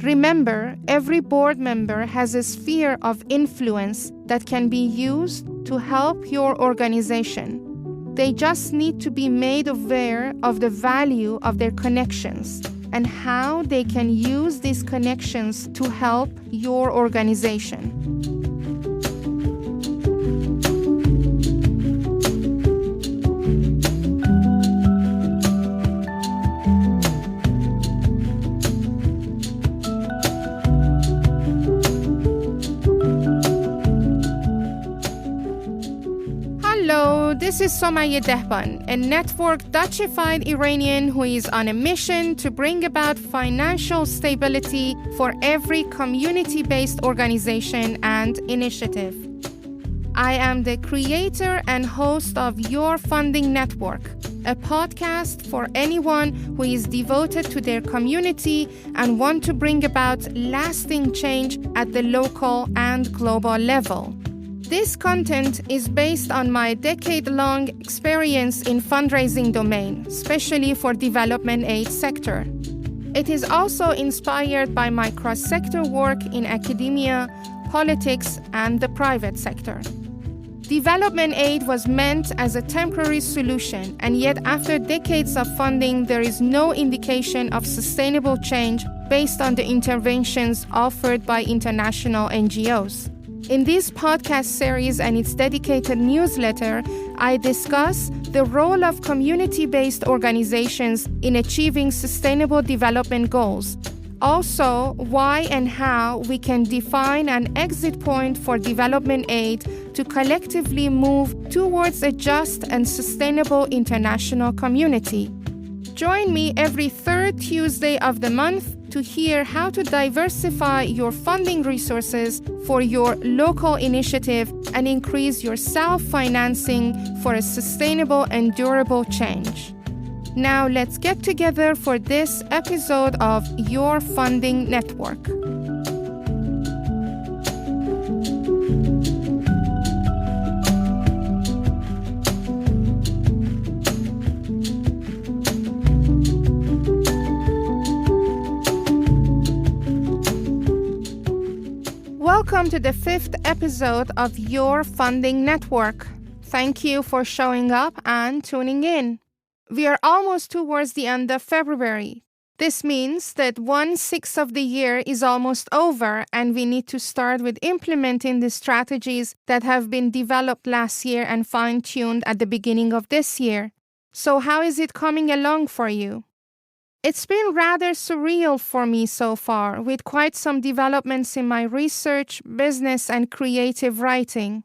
Remember, every board member has a sphere of influence that can be used to help your organization. They just need to be made aware of the value of their connections and how they can use these connections to help your organization. Hello, this is Somaye Dehban, a network Dutchified Iranian who is on a mission to bring about financial stability for every community-based organization and initiative. I am the creator and host of Your Funding Network, a podcast for anyone who is devoted to their community and want to bring about lasting change at the local and global level. This content is based on my decade-long experience in fundraising domain, especially for development aid sector. It is also inspired by my cross-sector work in academia, politics, and the private sector. Development aid was meant as a temporary solution, and yet after decades of funding, there is no indication of sustainable change based on the interventions offered by international NGOs. In this podcast series and its dedicated newsletter, I discuss the role of community-based organizations in achieving sustainable development goals. Also, why and how we can define an exit point for development aid to collectively move towards a just and sustainable international community. Join me every third Tuesday of the month to hear how to diversify your funding resources for your local initiative and increase your self-financing for a sustainable and durable change. Now let's get together for this episode of Your Funding Network. Welcome to the 5th episode of Your Funding Network. Thank you for showing up and tuning in. We are almost towards the end of February. This means that 1/6 of the year is almost over, and we need to start with implementing the strategies that have been developed last year and fine-tuned at the beginning of this year. So how is it coming along for you? It's been rather surreal for me so far, with quite some developments in my research, business, and creative writing.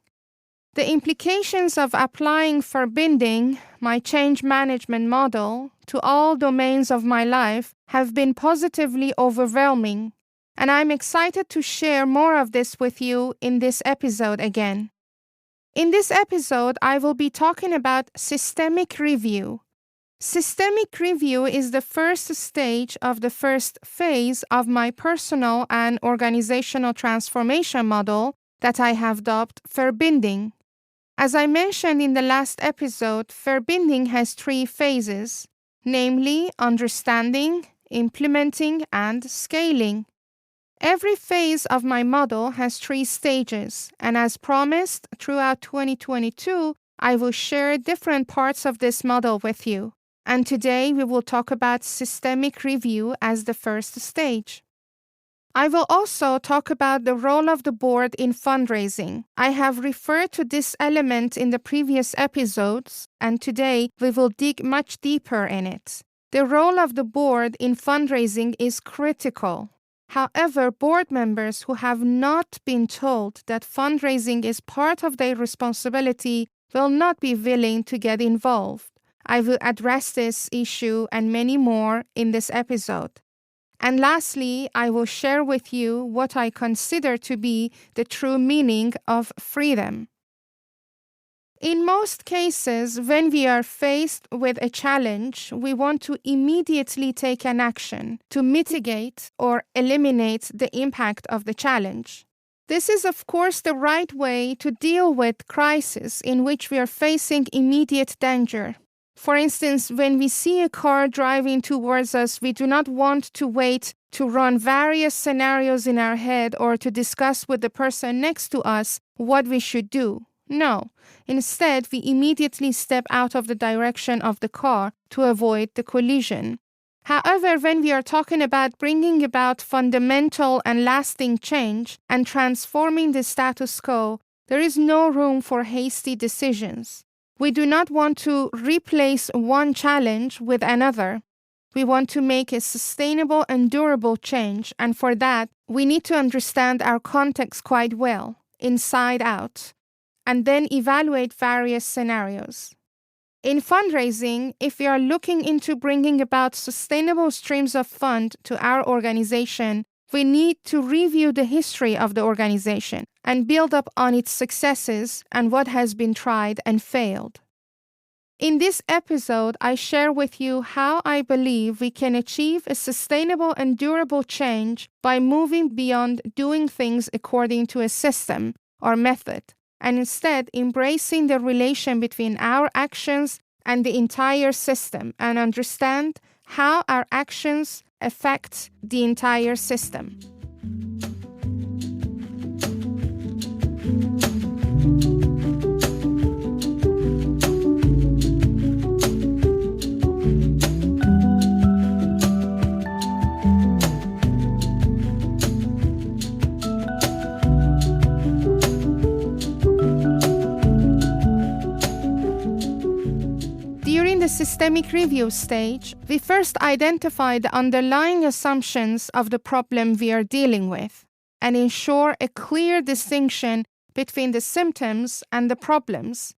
The implications of applying Verbinding, my change management model, to all domains of my life have been positively overwhelming, and I'm excited to share more of this with you in this episode again. In this episode, I will be talking about systemic review. Systemic review is the first stage of the first phase of my personal and organizational transformation model that I have dubbed Verbinding. As I mentioned in the last episode, Verbinding has 3 phases, namely understanding, implementing, and scaling. Every phase of my model has 3 stages, and as promised, throughout 2022, I will share different parts of this model with you. And today we will talk about systemic review as the first stage. I will also talk about the role of the board in fundraising. I have referred to this element in the previous episodes, and today we will dig much deeper in it. The role of the board in fundraising is critical. However, board members who have not been told that fundraising is part of their responsibility will not be willing to get involved. I will address this issue and many more in this episode. And lastly, I will share with you what I consider to be the true meaning of freedom. In most cases, when we are faced with a challenge, we want to immediately take an action to mitigate or eliminate the impact of the challenge. This is, of course, the right way to deal with crisis in which we are facing immediate danger. For instance, when we see a car driving towards us, we do not want to wait to run various scenarios in our head or to discuss with the person next to us what we should do. No. Instead, we immediately step out of the direction of the car to avoid the collision. However, when we are talking about bringing about fundamental and lasting change and transforming the status quo, there is no room for hasty decisions. We do not want to replace one challenge with another. We want to make a sustainable and durable change, and for that, we need to understand our context quite well, inside out, and then evaluate various scenarios. In fundraising, if we are looking into bringing about sustainable streams of fund to our organization, we need to review the history of the organization and build up on its successes and what has been tried and failed. In this episode, I share with you how I believe we can achieve a sustainable and durable change by moving beyond doing things according to a system or method, and instead embracing the relation between our actions and the entire system and understand how our actions affect the entire system. During the systemic review stage, we first identify the underlying assumptions of the problem we are dealing with and ensure a clear distinction between the symptoms and the problems.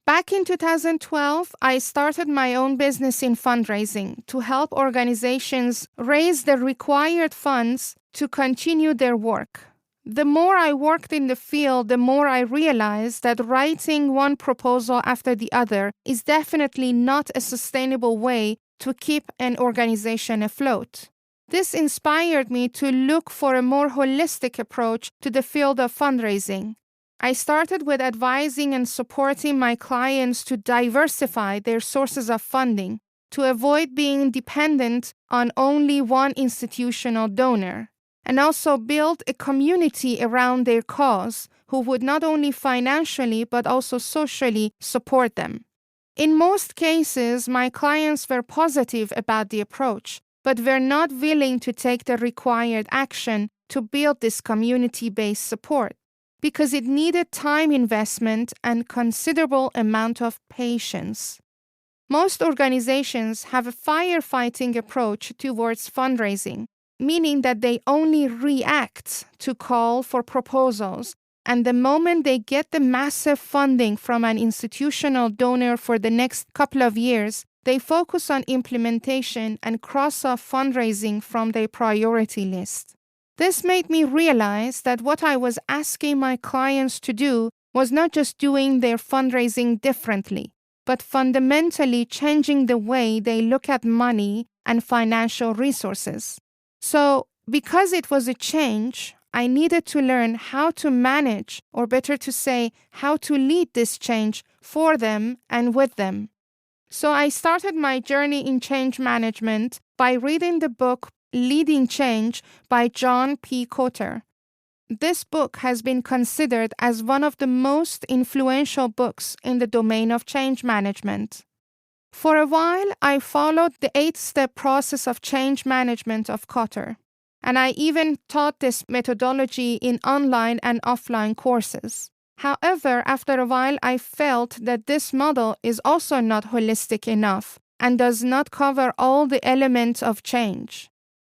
Back in 2012, I started my own business in fundraising to help organizations raise the required funds to continue their work. The more I worked in the field, the more I realized that writing one proposal after the other is definitely not a sustainable way to keep an organization afloat. This inspired me to look for a more holistic approach to the field of fundraising. I started with advising and supporting my clients to diversify their sources of funding, to avoid being dependent on only one institutional donor, and also build a community around their cause who would not only financially but also socially support them. In most cases, my clients were positive about the approach, but were not willing to take the required action to build this community-based support because it needed time investment and considerable amount of patience. Most organizations have a firefighting approach towards fundraising, meaning that they only react to call for proposals, and the moment they get the massive funding from an institutional donor for the next couple of years, they focus on implementation and cross off fundraising from their priority list. This made me realize that what I was asking my clients to do was not just doing their fundraising differently, but fundamentally changing the way they look at money and financial resources. So, because it was a change, I needed to learn how to manage, or better to say, how to lead this change for them and with them. So I started my journey in change management by reading the book Leading Change by John P. Cotter. This book has been considered as one of the most influential books in the domain of change management. For a while, I followed the 8-step process of change management of Cotter, and I even taught this methodology in online and offline courses. However, after a while, I felt that this model is also not holistic enough and does not cover all the elements of change.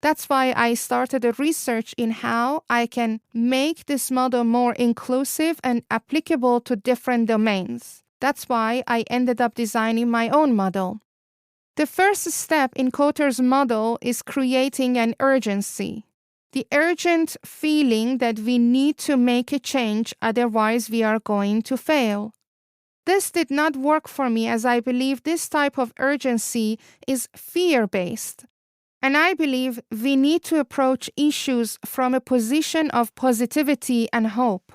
That's why I started a research in how I can make this model more inclusive and applicable to different domains. That's why I ended up designing my own model. The first step in Cotter's model is creating an urgency. The urgent feeling that we need to make a change, otherwise we are going to fail. This did not work for me, as I believe this type of urgency is fear-based. And I believe we need to approach issues from a position of positivity and hope.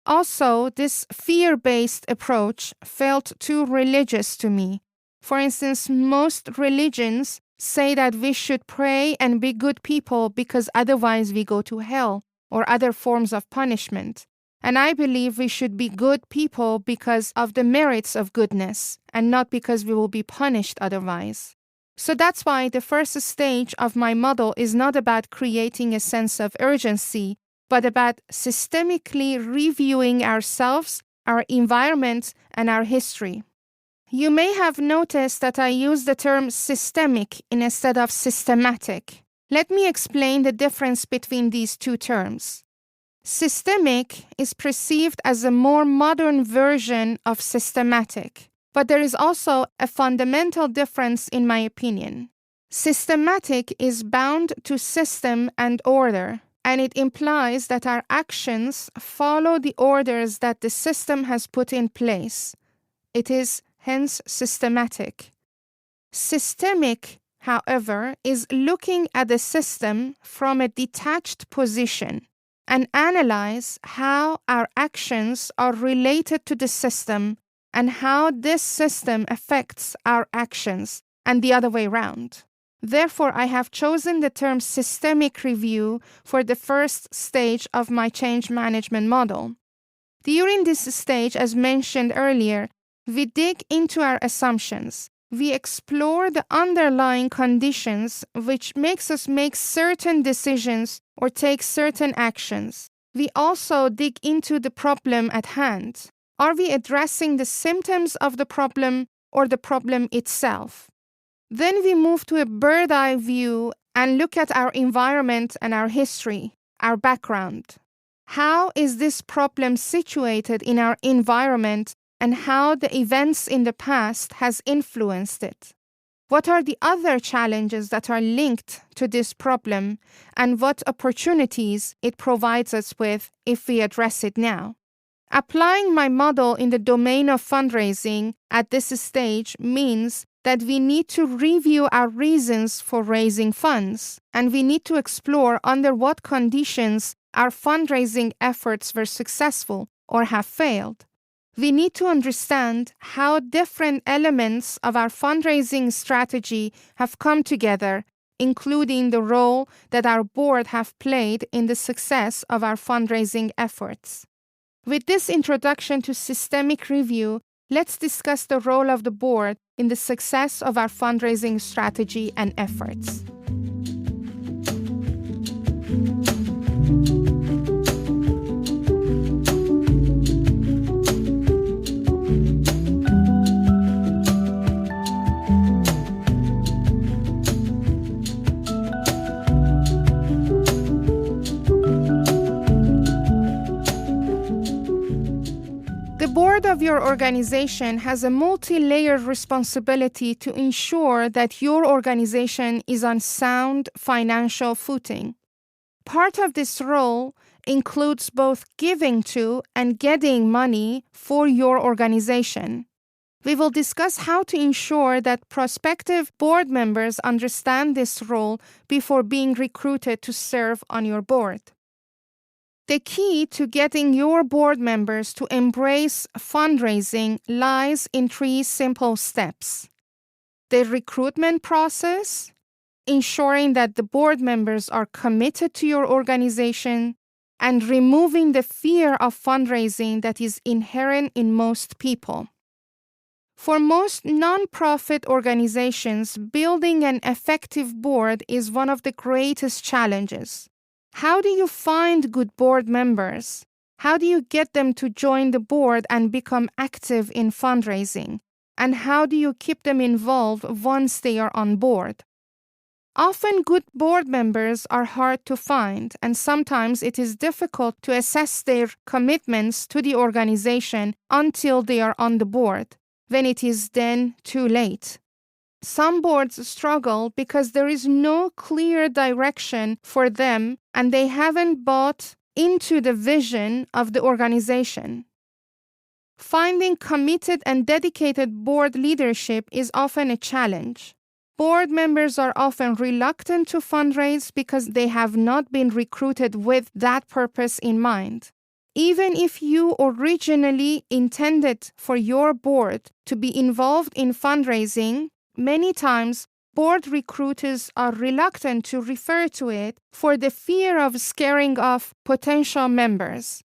Also, this fear-based approach felt too religious to me. For instance, most religions say that we should pray and be good people because otherwise we go to hell or other forms of punishment. And I believe we should be good people because of the merits of goodness and not because we will be punished otherwise. So that's why the first stage of my model is not about creating a sense of urgency, but about systemically reviewing ourselves, our environment, and our history. You may have noticed that I use the term systemic instead of systematic. Let me explain the difference between these two terms. Systemic is perceived as a more modern version of systematic, but there is also a fundamental difference in my opinion. Systematic is bound to system and order, and it implies that our actions follow the orders that the system has put in place. It is hence systematic. Systemic, however, is looking at the system from a detached position and analyze how our actions are related to the system and how this system affects our actions and the other way around. Therefore, I have chosen the term systemic review for the first stage of my change management model. During this stage, as mentioned earlier, we dig into our assumptions. We explore the underlying conditions which makes us make certain decisions or take certain actions. We also dig into the problem at hand. Are we addressing the symptoms of the problem or the problem itself? Then we move to a bird's-eye view and look at our environment and our history, our background. How is this problem situated in our environment and how the events in the past has influenced it? What are the other challenges that are linked to this problem and what opportunities it provides us with if we address it now? Applying my model in the domain of fundraising at this stage means that we need to review our reasons for raising funds, and we need to explore under what conditions our fundraising efforts were successful or have failed. We need to understand how different elements of our fundraising strategy have come together, including the role that our board have played in the success of our fundraising efforts. With this introduction to systemic review, let's discuss the role of the board in the success of our fundraising strategy and efforts. The board of your organization has a multi-layered responsibility to ensure that your organization is on sound financial footing. Part of this role includes both giving to and getting money for your organization. We will discuss how to ensure that prospective board members understand this role before being recruited to serve on your board. The key to getting your board members to embrace fundraising lies in 3 simple steps: the recruitment process, ensuring that the board members are committed to your organization, and removing the fear of fundraising that is inherent in most people. For most nonprofit organizations, building an effective board is one of the greatest challenges. How do you find good board members? How do you get them to join the board and become active in fundraising? And how do you keep them involved once they are on board? Often good board members are hard to find, and sometimes it is difficult to assess their commitments to the organization until they are on the board, when it is then too late. Some boards struggle because there is no clear direction for them and they haven't bought into the vision of the organization. Finding committed and dedicated board leadership is often a challenge. Board members are often reluctant to fundraise because they have not been recruited with that purpose in mind. Even if you originally intended for your board to be involved in fundraising, many times board recruiters are reluctant to refer to it for the fear of scaring off potential members.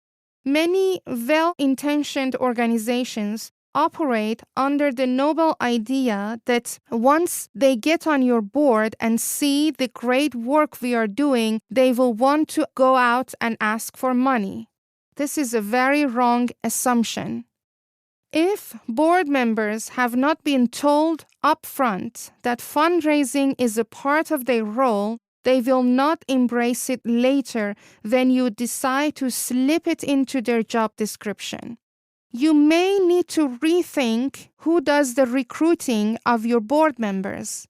Many well-intentioned organizations operate under the noble idea that once they get on your board and see the great work we are doing, they will want to go out and ask for money. This is a very wrong assumption. If board members have not been told upfront that fundraising is a part of their role, they will not embrace it later when you decide to slip it into their job description. You may need to rethink who does the recruiting of your board members.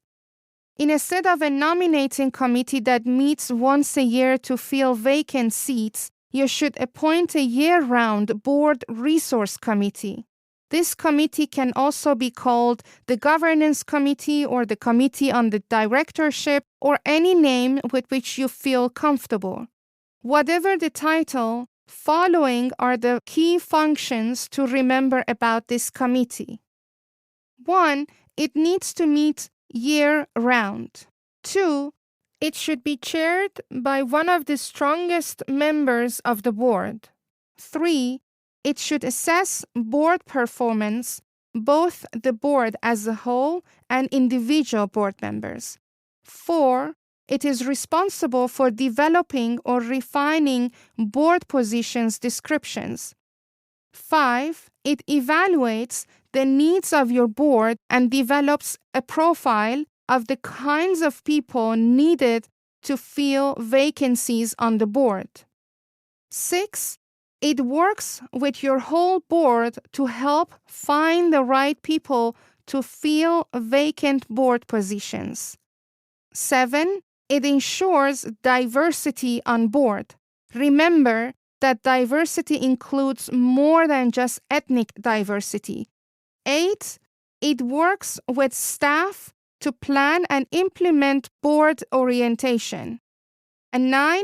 Instead of a nominating committee that meets once a year to fill vacant seats, you should appoint a year-round board resource committee. This committee can also be called the governance committee or the committee on the directorship or any name with which you feel comfortable. Whatever the title, following are the key functions to remember about this committee. 1. It needs to meet year-round. 2. It should be chaired by one of the strongest members of the board. 3. It should assess board performance, both the board as a whole and individual board members. 4. It is responsible for developing or refining board positions descriptions. 5. It evaluates the needs of your board and develops a profile of the kinds of people needed to fill vacancies on the board. 6. It works with your whole board to help find the right people to fill vacant board positions. 7. It ensures diversity on board. Remember that diversity includes more than just ethnic diversity. 8. It works with staff to plan and implement board orientation. And 9.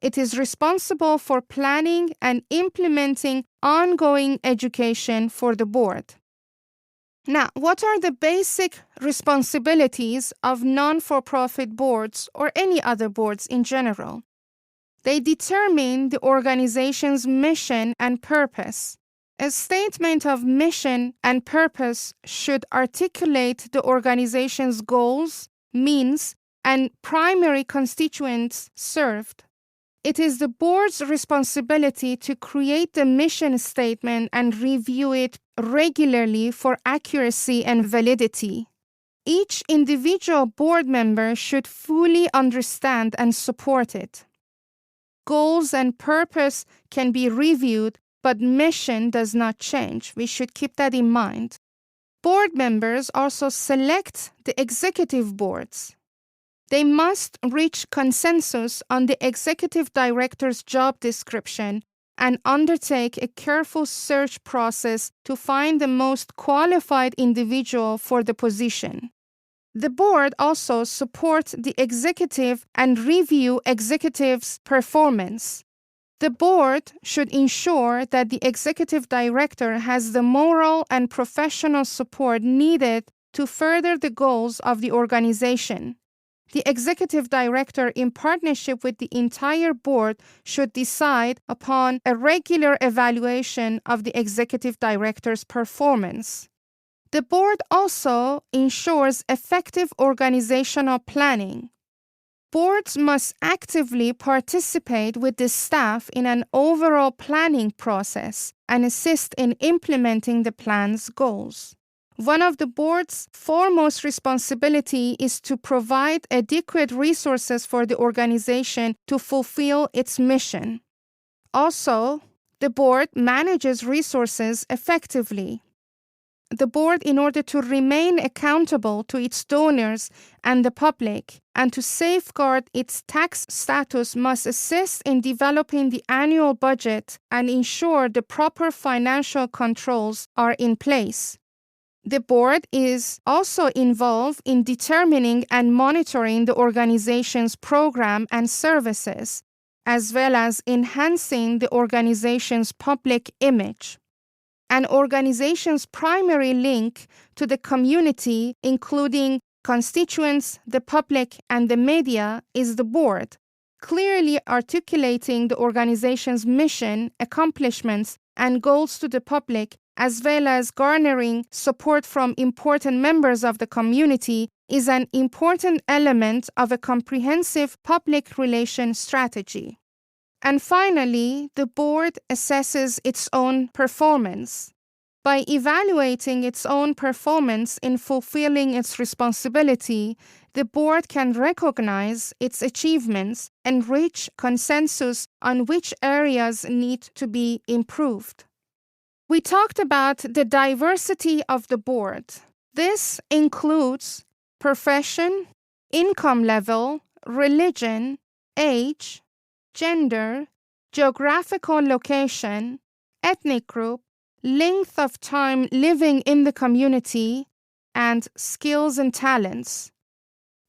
It is responsible for planning and implementing ongoing education for the board. Now, what are the basic responsibilities of non-for-profit boards or any other boards in general? They determine the organization's mission and purpose. A statement of mission and purpose should articulate the organization's goals, means, and primary constituents served. It is the board's responsibility to create the mission statement and review it regularly for accuracy and validity. Each individual board member should fully understand and support it. Goals and purpose can be reviewed, but mission does not change. We should keep that in mind. Board members also select the executive boards. They must reach consensus on the executive director's job description and undertake a careful search process to find the most qualified individual for the position. The board also supports the executive and review executives' performance. The board should ensure that the executive director has the moral and professional support needed to further the goals of the organization. The executive director, in partnership with the entire board, should decide upon a regular evaluation of the executive director's performance. The board also ensures effective organizational planning. Boards must actively participate with the staff in an overall planning process and assist in implementing the plan's goals. One of the board's foremost responsibility is to provide adequate resources for the organization to fulfill its mission. Also, the board manages resources effectively. the board, in order to remain accountable to its donors and the public and to safeguard its tax status, must assist in developing the annual budget and ensure the proper financial controls are in place. The board is also involved in determining and monitoring the organization's program and services, as well as enhancing the organization's public image. An organization's primary link to the community, including constituents, the public, and the media, is the board, clearly articulating the organization's mission, accomplishments, and goals to the public, as well as garnering support from important members of the community, is an important element of a comprehensive public relations strategy. And finally, the board assesses its own performance. By evaluating its own performance in fulfilling its responsibility, the board can recognize its achievements and reach consensus on which areas need to be improved. We talked about the diversity of the board. This includes profession, income level, religion, age, gender, geographical location, ethnic group, length of time living in the community, and skills and talents.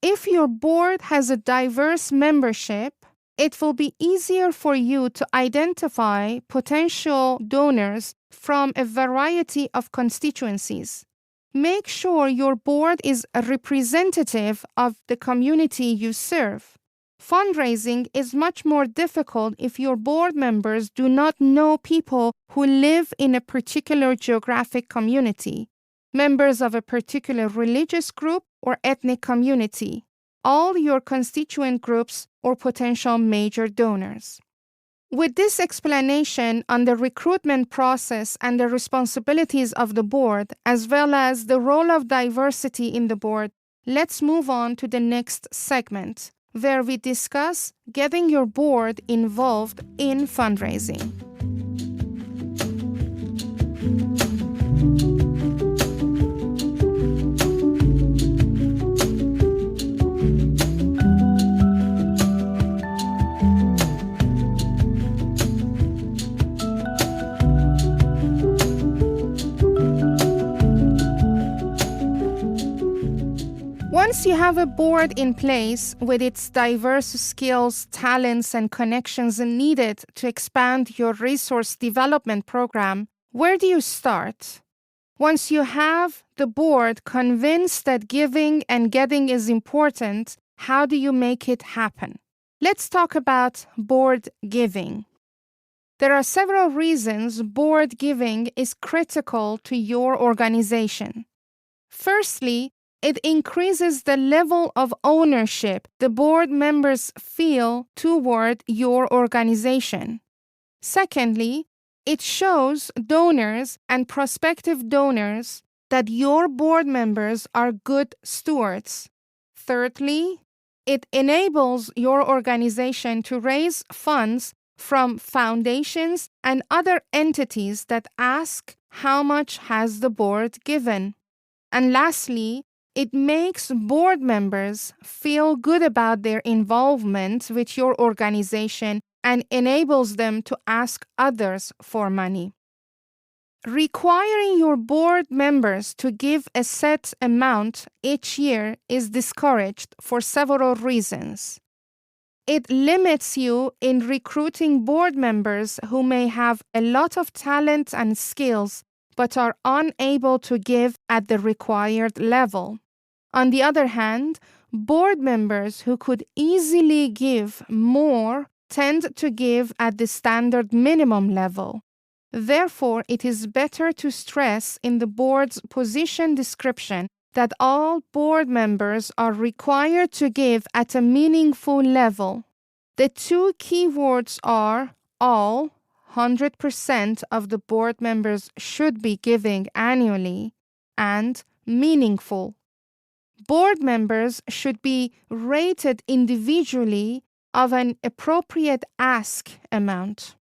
If your board has a diverse membership, it will be easier for you to identify potential donors from a variety of constituencies. Make sure your board is a representative of the community you serve. Fundraising is much more difficult if your board members do not know people who live in a particular geographic community, members of a particular religious group or ethnic community, all your constituent groups or potential major donors. With this explanation on the recruitment process and the responsibilities of the board, as well as the role of diversity in the board, let's move on to the next segment, where we discuss getting your board involved in fundraising. Once you have a board in place with its diverse skills, talents, and connections needed to expand your resource development program, where do you start? Once you have the board convinced that giving and getting is important, how do you make it happen? Let's talk about board giving. There are several reasons board giving is critical to your organization. Firstly, it increases the level of ownership the board members feel toward your organization. Secondly, it shows donors and prospective donors that your board members are good stewards. Thirdly, it enables your organization to raise funds from foundations and other entities that ask how much has the board given. And lastly, it makes board members feel good about their involvement with your organization and enables them to ask others for money. Requiring your board members to give a set amount each year is discouraged for several reasons. It limits you in recruiting board members who may have a lot of talent and skills but are unable to give at the required level. On the other hand, board members who could easily give more tend to give at the standard minimum level. Therefore, it is better to stress in the board's position description that all board members are required to give at a meaningful level. The two key words are all, 100% of the board members should be giving annually, and meaningful. Board members should be rated individually of an appropriate ask amount.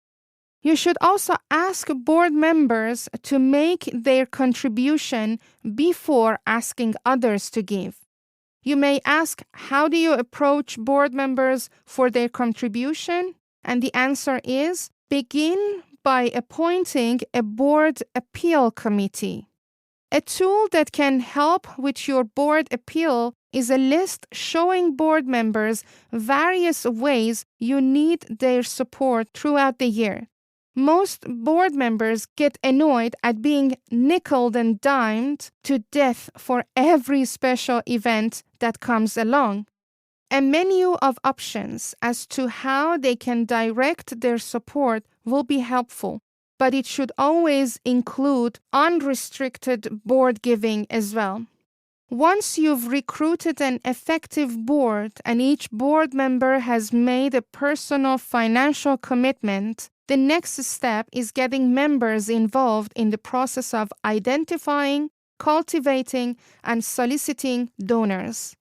You should also ask board members to make their contribution before asking others to give. You may ask, how do you approach board members for their contribution? And the answer is, begin by appointing a board appeal committee. A tool that can help with your board appeal is a list showing board members various ways you need their support throughout the year. Most board members get annoyed at being nickeled and dimed to death for every special event that comes along. A menu of options as to how they can direct their support will be helpful, but it should always include unrestricted board giving as well. Once you've recruited an effective board and each board member has made a personal financial commitment, the next step is getting members involved in the process of identifying, cultivating, and soliciting donors.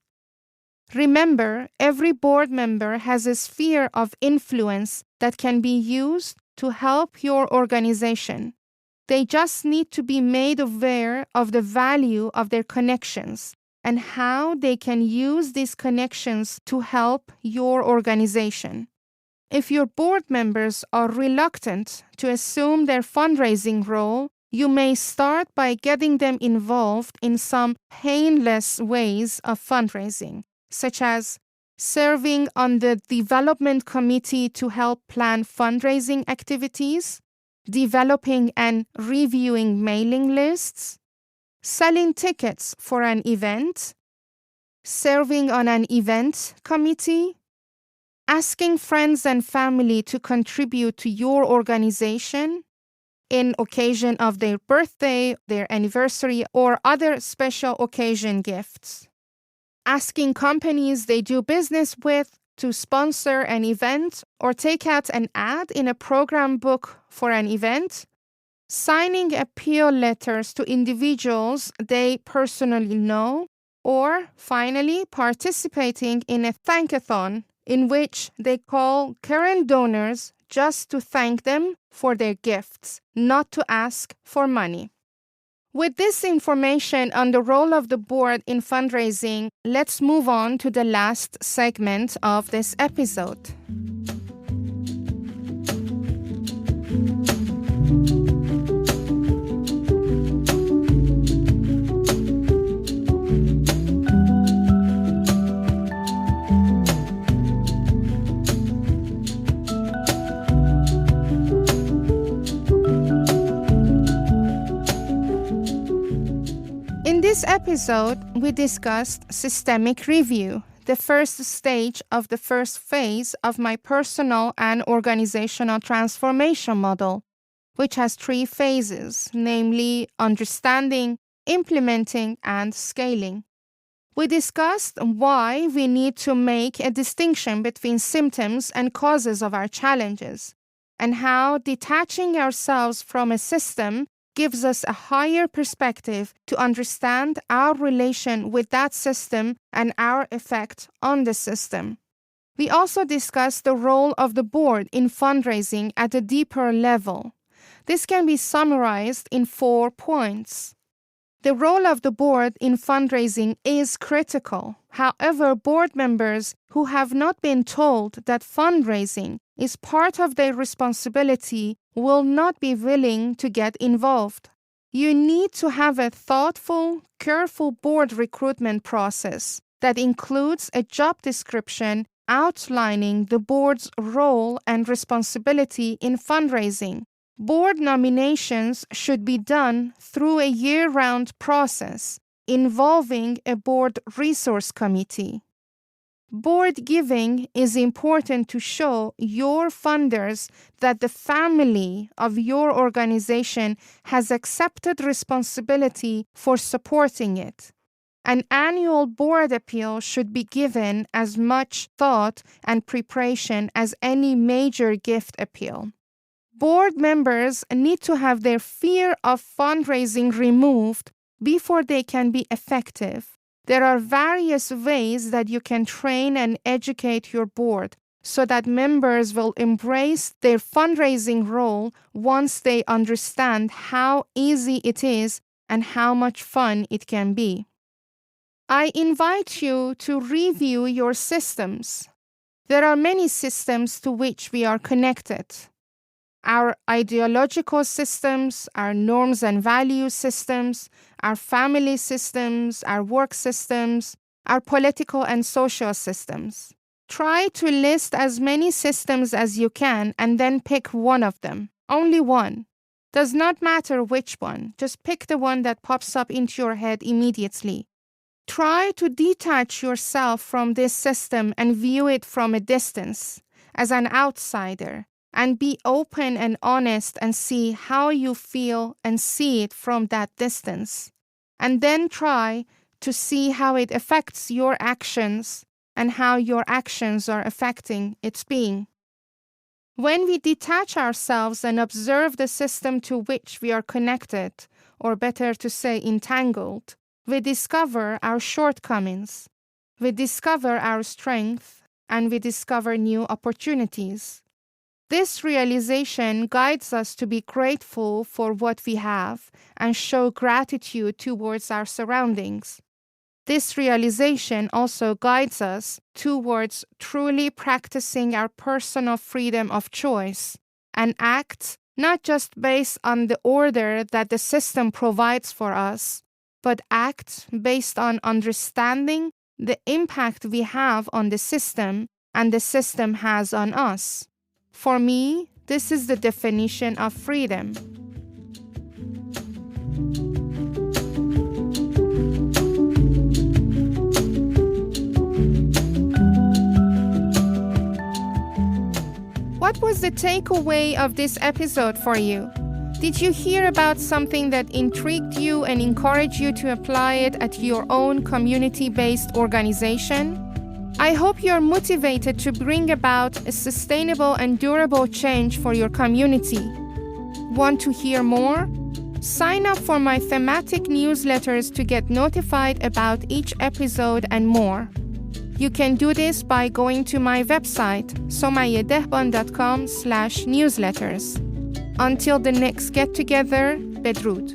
Remember, every board member has a sphere of influence that can be used to help your organization. They just need to be made aware of the value of their connections and how they can use these connections to help your organization. If your board members are reluctant to assume their fundraising role, you may start by getting them involved in some painless ways of fundraising, such as serving on the development committee to help plan fundraising activities, developing and reviewing mailing lists, selling tickets for an event, serving on an event committee, asking friends and family to contribute to your organization in occasion of their birthday, their anniversary, or other special occasion gifts, asking companies they do business with to sponsor an event or take out an ad in a program book for an event, signing appeal letters to individuals they personally know, or finally participating in a thankathon in which they call current donors just to thank them for their gifts, not to ask for money. With this information on the role of the board in fundraising, let's move on to the last segment of this episode. In this episode, we discussed systemic review, the first stage of the first phase of my personal and organizational transformation model, which has 3 phases, namely understanding, implementing, and scaling. We discussed why we need to make a distinction between symptoms and causes of our challenges, and how detaching ourselves from a system gives us a higher perspective to understand our relation with that system and our effect on the system. We also discussed the role of the board in fundraising at a deeper level. This can be summarized in 4 points. The role of the board in fundraising is critical. However, board members who have not been told that fundraising is part of their responsibility will not be willing to get involved. You need to have a thoughtful, careful board recruitment process that includes a job description outlining the board's role and responsibility in fundraising. Board nominations should be done through a year-round process involving a board resource committee. Board giving is important to show your funders that the family of your organization has accepted responsibility for supporting it. An annual board appeal should be given as much thought and preparation as any major gift appeal. Board members need to have their fear of fundraising removed before they can be effective. There are various ways that you can train and educate your board so that members will embrace their fundraising role once they understand how easy it is and how much fun it can be. I invite you to review your systems. There are many systems to which we are connected. Our ideological systems, our norms and value systems, our family systems, our work systems, our political and social systems. Try to list as many systems as you can and then pick one of them. Only one. Does not matter which one. Just pick the one that pops up into your head immediately. Try to detach yourself from this system and view it from a distance, as an outsider, and be open and honest and see how you feel and see it from that distance. And then try to see how it affects your actions and how your actions are affecting its being. When we detach ourselves and observe the system to which we are connected, or better to say entangled, we discover our shortcomings, we discover our strength, and we discover new opportunities. This realization guides us to be grateful for what we have and show gratitude towards our surroundings. This realization also guides us towards truly practicing our personal freedom of choice and act not just based on the order that the system provides for us, but act based on understanding the impact we have on the system and the system has on us. For me, this is the definition of freedom. What was the takeaway of this episode for you? Did you hear about something that intrigued you and encouraged you to apply it at your own community-based organization? I hope you're motivated to bring about a sustainable and durable change for your community. Want to hear more? Sign up for my thematic newsletters to get notified about each episode and more. You can do this by going to my website, somayedehban.com/newsletters. Until the next get-together, Bedrood.